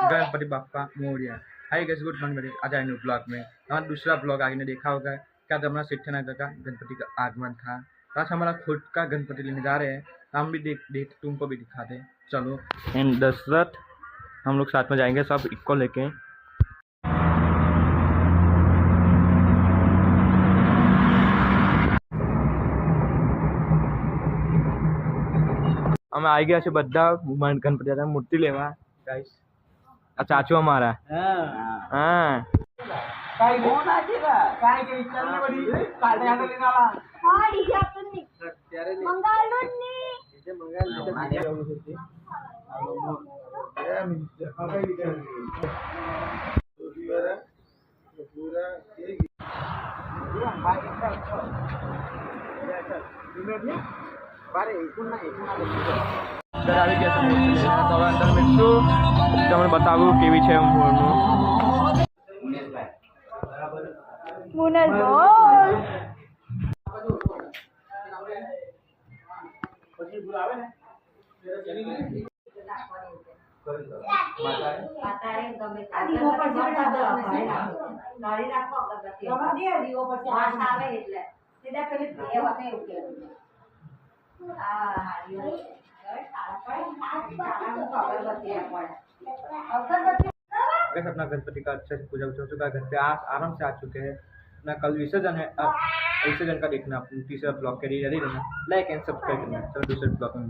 Ganpati Bappa Morya. Hi guys, good morning. आज आए new blog में। हमारा दूसरा ब्लॉग आगे ने देखा होगा क्या जब हमारा सिद्धनाथ का गणपति का आगमन था। आज हमारा खुद का गणपति लेने जा रहे हैं। हम भी देख तुमको भी दिखाते हैं। चलो एंड दशरथ हम लोग साथ में जाएंगे सब इको लेके। અમે આવી ગયા છે બધા ગણપતિ દાદા મૂર્તિ લેવા ગાઈસ। આ ચાચુ અમારા હા काय कोण आहे का काय के विचारली बडी काढे आले निघाला हां डीजे आपण नाही मंगळून नी डीजे मंगळ माझ्या जाऊ शकते अरे मी काय विचारली पूरा एक बारे एकूण અંદર આવી ગયા છે મૂર્તિ લેવા। તો હવે અંદર મિલશું તમને બતાવું કેવી છે મૂર્તિનું। મુનલ બોલ પછી બોલાવે ને માતાએ ગમે દીવો પર ચડાવવા ભાઈ નાળી રાખો અગરબત્તી રવા દે દીવો પર વાસ આવે એટલે સીધા પેલી એ હોતે એવું કે આ હાડીઓ अगरबत्ती अपना गणपति का अच्छे से पूजा हो चुका है। घर पे आराम से आ चुके हैं। अपना कल विसर्जन है। अब विसर्जन का देखना। तीसरा ब्लॉग के लिए रेडी रहना, लाइक एंड सब्सक्राइब करना। चलो दूसरे ब्लॉग में